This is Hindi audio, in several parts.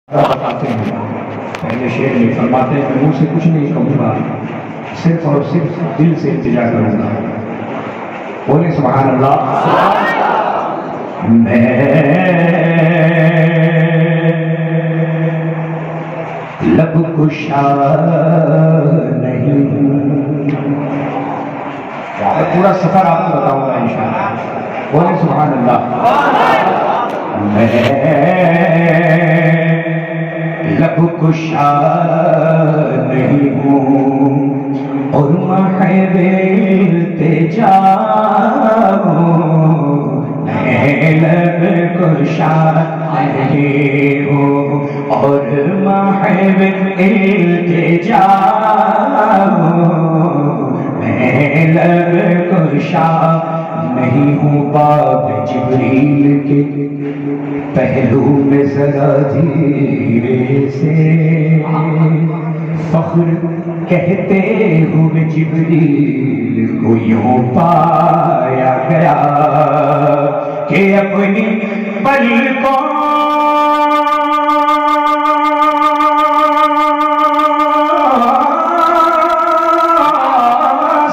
बताते हैं, पहले शेर में फरमाते हैं मैं मुंह से कुछ नहीं कहूँगा, सिर्फ और सिर्फ दिल से इल्तिजा करूँगा। बोले सुभान अल्लाह। मैं लब कुशा नहीं हूँ, पूरा सफर आपको बताऊंगा इंशाअल्लाह। बोले सुभान अल्लाह। मैं लब कुशा नहीं हूँ और महबे इल्तिजा हूँ। मैं लब कुशा नहीं हूँ और महबे इल्तिजा हूँ। मैं लब कुशा नहीं हूँ, बाब जिब्रील के पहलू में जरा धीरे से फख्र कहते हुए जिब्रील को यूं पाया गया कि अपनी पलकों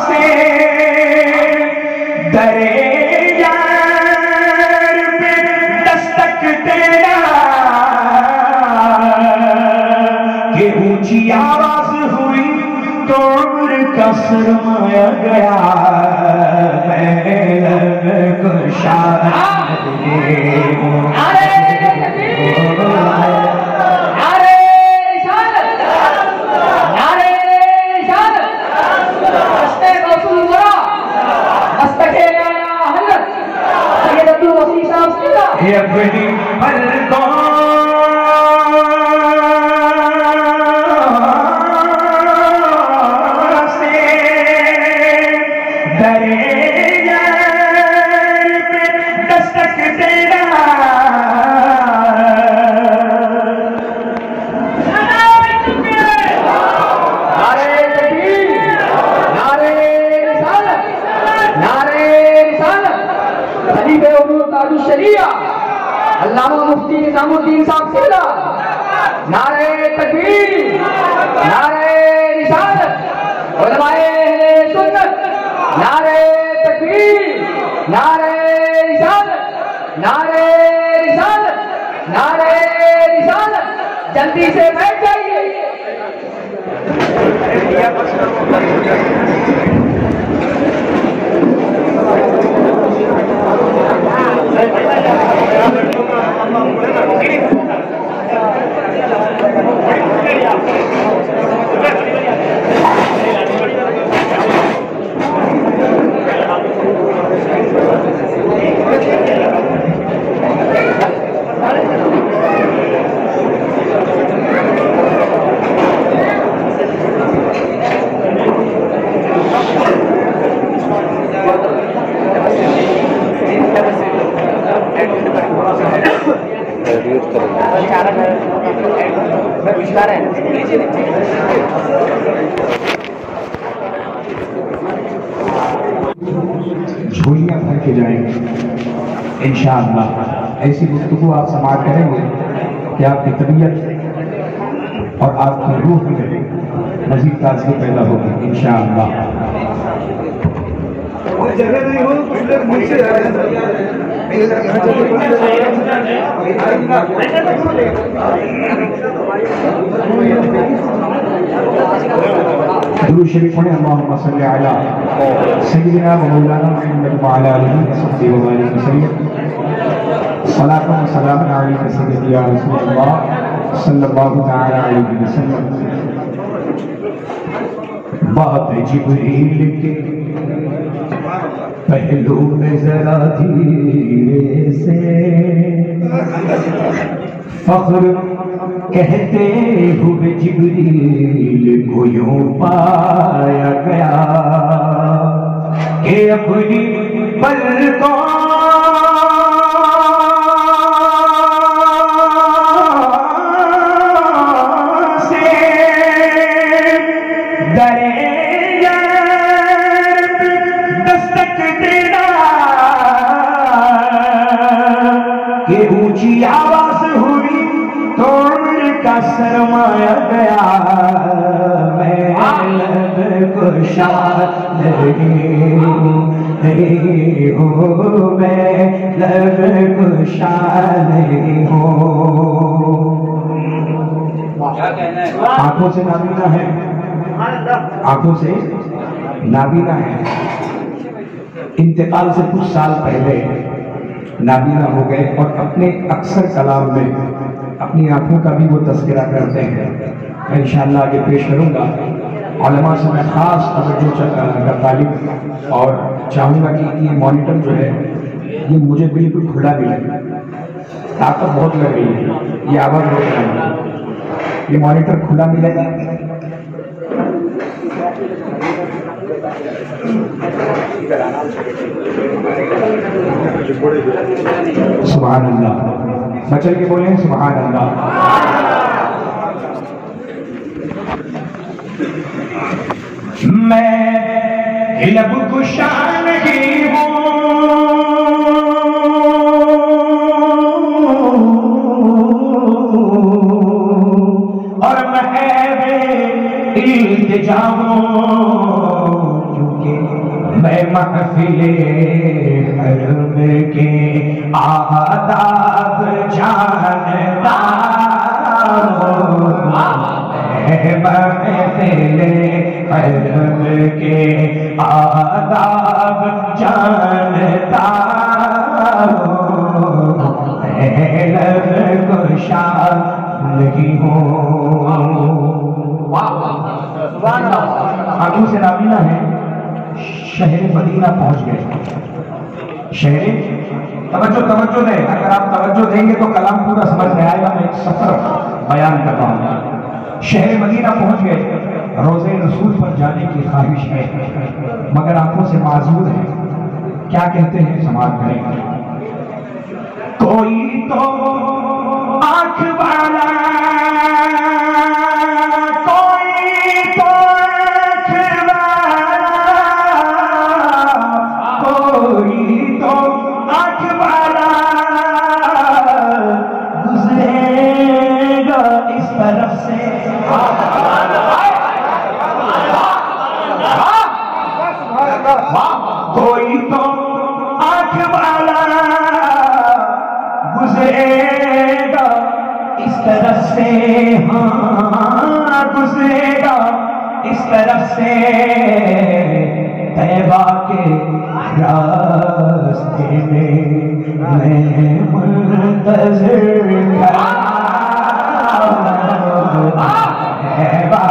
से दरे ऊंची आवाज हुई तो उम्र का सरमाया गया। मैं लब कुशा नहीं हूँ। अपनी पलकों अल्लामा मुफ्ती निजामुद्दीन साहब सिला, नारे तकबीर, नारे रिसालत, उलमाए अहले सुन्नत, नारे तकबीर, नारे रिसालत, नारे रिसालत, नारे रिसालत। जल्दी से बैठ जाइए। झोलियां भर के जाएंगे इंशाअल्लाह। ऐसी गुफ्तगू आप समाप्त करेंगे कि आपकी तबीयत और आपकी रूह में मजीद ताजगी पैदा होगी इंशाअल्लाह। जगह नहीं हो कुछ लोग मुझसे दुरूद शरीफ पढ़ें। अल्लाहुम्मा सल्ली अला सय्यिदिना व मौलाना मुहम्मद व अला आलिहि व सहबिहि व बारिक वसल्लम। सलातु व सलाम अलैका सय्यदी या रसूलल्लाह सल्लल्लाहु तआला अलैहि वसल्लम। बाब जिब्रील के पहलू में जरा धीरे से फख्र कहते हुए जिब्रील को यूं पाया गया कि अपनी पलकों से दरे दस्तक देना कि ऊंची आवाज हुई तो सरमाया गया, मैं लब कुशा नहीं हूँ, मैं लब कुशा नहीं हूँ। आंखों से नाबीना है, आंखों से नाबीना है। इंतकाल से कुछ साल पहले नाबीना हो गए और अपने अक्सर कलाम में अपनी आंखों का भी वो तस्करा करते हैं। मैं इंशाअल्लाह आगे पेश करूंगा। उलमा से मैं खास तवज्जो का तालिब और चाहूँगा कि ये मॉनिटर जो है ये मुझे बिल्कुल खुला मिले। ताकत बहुत लग रही है, ये आवाज़ रोक रही है। ये मॉनिटर खुला मिलेगा। सुभान अल्लाह, बचल के बोले सुभान अल्लाह। मैं लब कुशा नहीं हूँ और मैं इल्तिजा हूँ, क्योंकि मैं महफिले हरम के आदाब जानता हूँ, महफिले हरम के आदाब जानता हूँ, लब कुशा नहीं हूँ। आंखों से नाबीना है। शहर मदीना पहुंच गए। शहर तवज्जो दें, अगर आप तवज्जो देंगे तो कलाम पूरा समझ में आएगा। मैं एक सफर बयान कर रहा हूँ। शहर मदीना पहुंच गए, रोज़े रसूल पर जाने की ख्वाहिश है, मगर आंखों से माजूर है। क्या कहते हैं, समाज करेंगे। कोई तो आंख वाला, कोई तो आंख वाला गुजरेगा इस तरफ से, हाँ गुजरेगा इस तरफ से, तैबा के रास्ते में मैं मुंतज़िर खड़ा तैबा।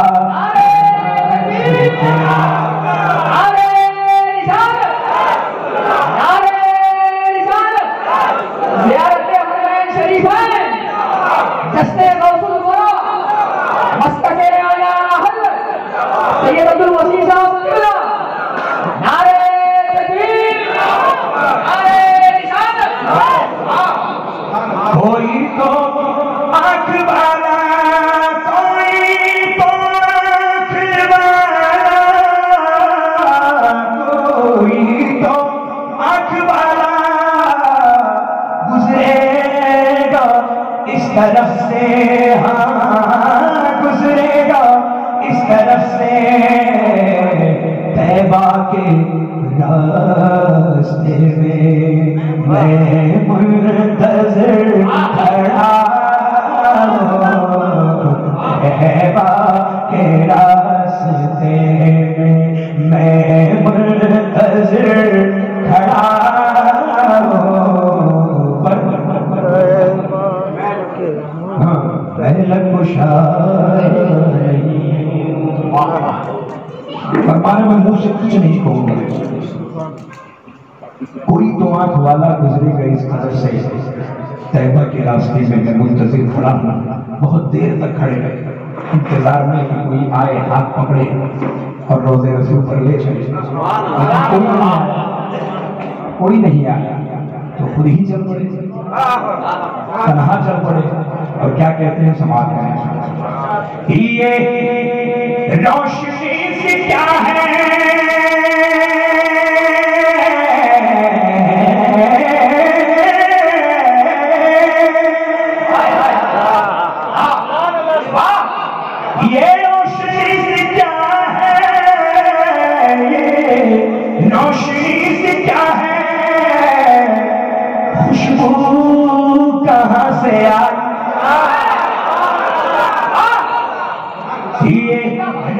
कोई तो आंख वाला, कोई तो आंख वाला, कोई तो आंख वाला गुजरेगा इस तरफ से, हाँ गुजरेगा इस तरफ से, तैबा के रास्ते में मैं मुंतज़िर खड़ा हूँ, तैबा के रास्ते में मैं मुंतज़िर खड़ा हूँ। फरमाने में मुंह से कुछ नहीं कहूंगा। कोई तो आंख वाला गुजरेगा इस कदर से, तैबा के रास्ते में मैं मुंतज़िर खड़ा हूँ। बहुत देर तक खड़े रहे इंतजार में कि कोई आए, हाथ पकड़े और रोज़े रसूल पर ले चले। कोई नहीं आया तो खुद ही चल पड़े, तन्हा चल पड़े। और क्या कहते हैं, समाज में ये रोशनी से क्या है, ये रोशनी से क्या है, ये रोशनी से क्या है, खुशबू कहां से आई, ये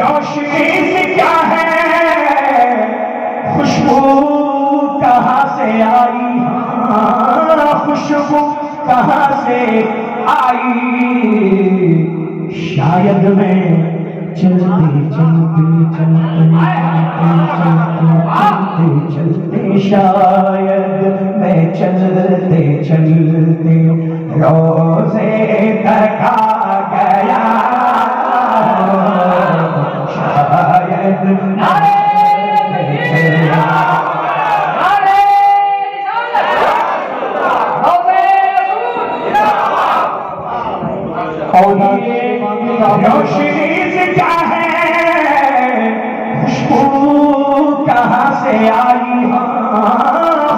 रोशनी से क्या है, खुशबू कहां से आई, खुशबू कहां से आई। शायद मैं चलते चलते चलते चलते चलते शायद मैं चलते चलते रोज़े थका गया, शायद रोशनी से क्या है, खुशबू कहां से आई,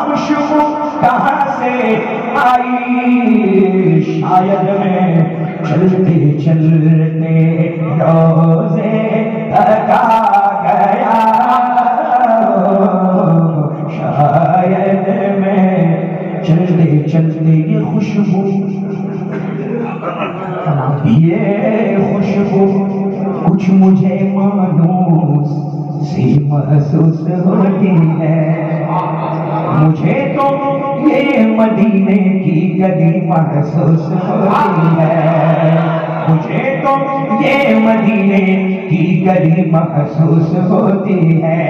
खुशबू कहां से आई। शायद मैं चलते चलते रोज़े थका गया, शायद मैं चलते चलते ये खुशबू, ये खुशबू कुछ मुझे मायूस सी महसूस होती है, मुझे तो ये मदीने की गली महसूस होती है, मुझे तो ये मदीने की गली महसूस होती है।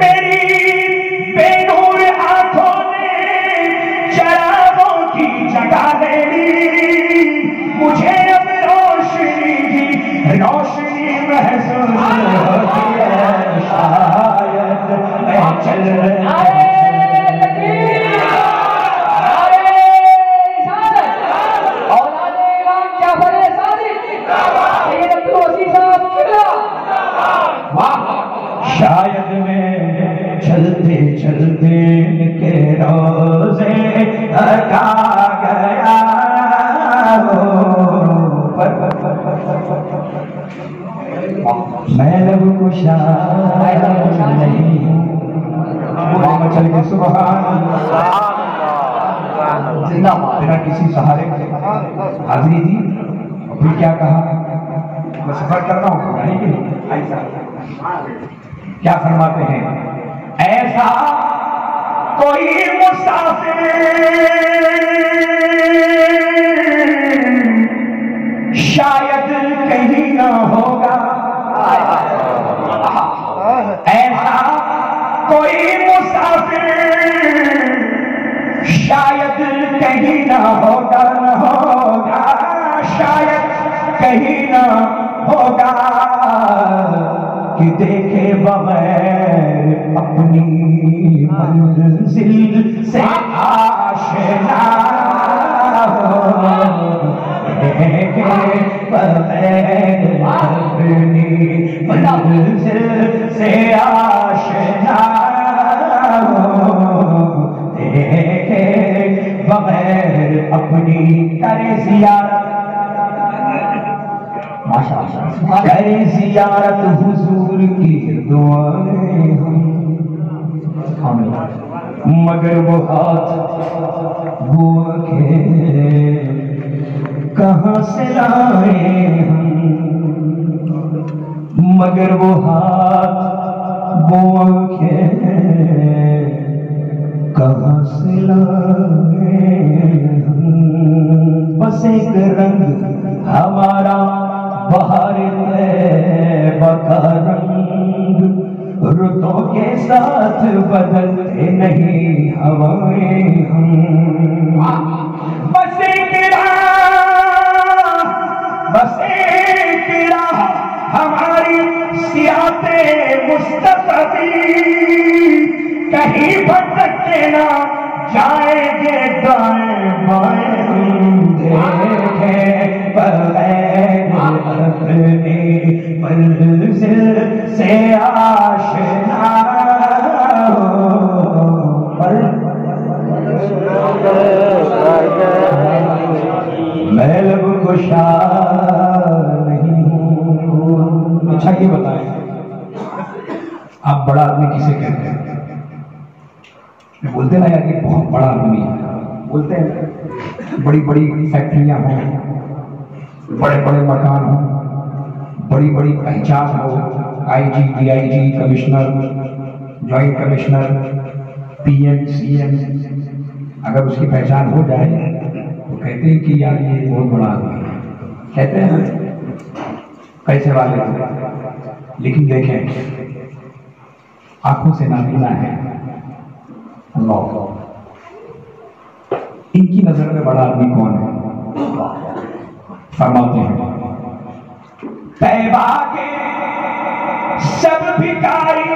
मेरी बेनूर आंखों ने चरागों की जगह ले ली, मुझे अब रोशनी की रोशनी महसूस होती है, शायद मैं चल शायद मैं चलते चलते के रोज़े थका गया, मैं लब कुशा नहीं चल के सुभान बिना किसी सहारे के हाजिरी दी। फिर क्या कहा, मैं सफर कर रहा हूँ नहीं कि ऐसा क्या फरमाते हैं, ऐसा कोई मुसाफिर शायद कहीं ना होगा, ऐसा कोई मुसाफिर शायद कहीं ना होगा, न होगा शायद कहीं ना होगा, कि देखे बगैर अपनी मंजिल से आशना हो, देखे बगैर अपनी मंजिल से आशना हो, देखे बगैर अपनी करे जियारत, माशाअल्लाह करे जियारत हुजूर की दुआएं हम, मगर वो हाथ वो आंखें कहाँ से लाए हम, मगर वो हाथ वो आंखें कहाँ से लाए हम। बस एक रंग हमारा बहार का रंग, रुतों के साथ बदलते नहीं हवाएं हम। बस एक राह हमारी सियाते मुस्तफी, कहीं भटके ना जाएंगे दाएं बाएं हम, देखे बगैर अपनी मंजिल से आशना हो, मैं लब कुशा नहीं हूँ, ये बताएं, आप बड़ा आदमी किसे कहते हैं? बोलते ना यार कि बहुत बड़ा आदमी है, बोलते हैं बड़ी बड़ी फैक्ट्रियां हों, बड़े बड़े मकान हों, बड़ी बड़ी पहचान हो, IG, DIG, commissioner, joint commissioner, PM, CM, अगर उसकी पहचान हो जाए तो कहते हैं कि यार ये बहुत बड़ा आदमी है, कहते हैं पैसे वाले। लेकिन देखें, आंखों से नाबीना है अल्लाह, इनकी नजर में बड़ा आदमी कौन है? फरमाते हैं तैबा के सब भिखारी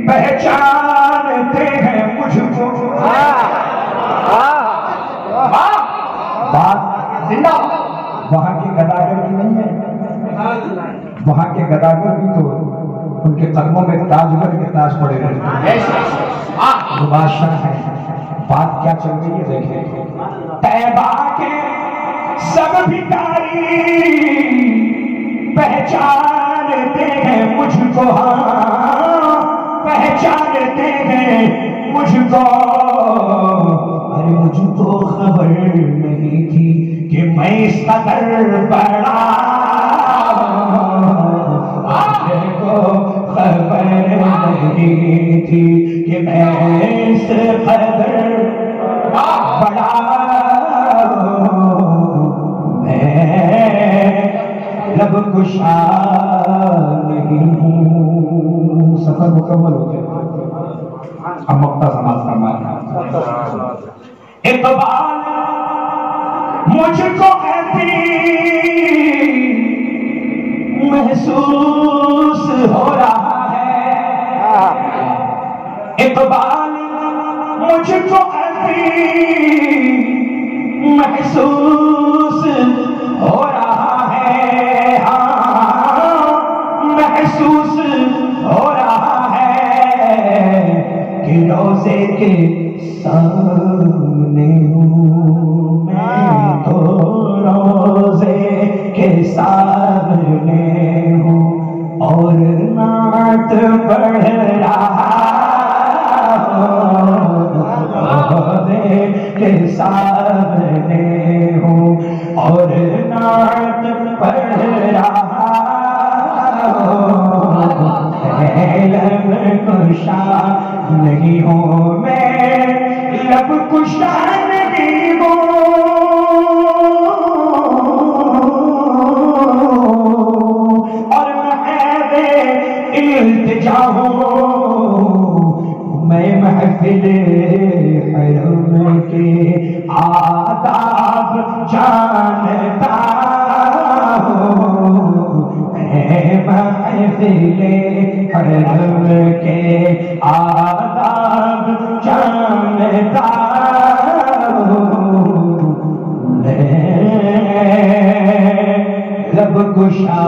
पहचानते हैं मुझको। बात जिंदा वहां के गदागर की नहीं है, वहां के गदागर भी तो उनके कदमों में ताजगर के ताज पड़े रहते हैं, वो बादशाह है। बात क्या चल रही है देखें, तैबा के सब भिखारी पहचानते हैं मुझको, पहचानते हैं मुझको। अरे मुझको खबर नहीं थी कि मैं इस कदर बड़ा, मुझको खबर नहीं थी कि मैं इस कदर बड़ा, मैं लब कुशा नहीं हूँ। सफर मुकम्मल हो गया, अब मक्ता समाज फरमाया इकबाल मुझको हैप्पी महसूस हो रहा है, इकबाल मुझको हैप्पी महसूस हो रहा है, हाँ महसूस हो रहा है कि रोज़े के सामने हूँ मैं, तो रोज़े के सामने हूँ और नात पढ़ रहा रोज़े के सामने हूँ और नात पढ़ रहा, लब कुशा नहीं हूँ मैं, लब कुशा नहीं हूँ और मैं इल्तिजा हूँ, मैं महफिल हरम के आदाब जानता हूँ, महफिल हरम के आदाब जानता हूँ, लब कुशा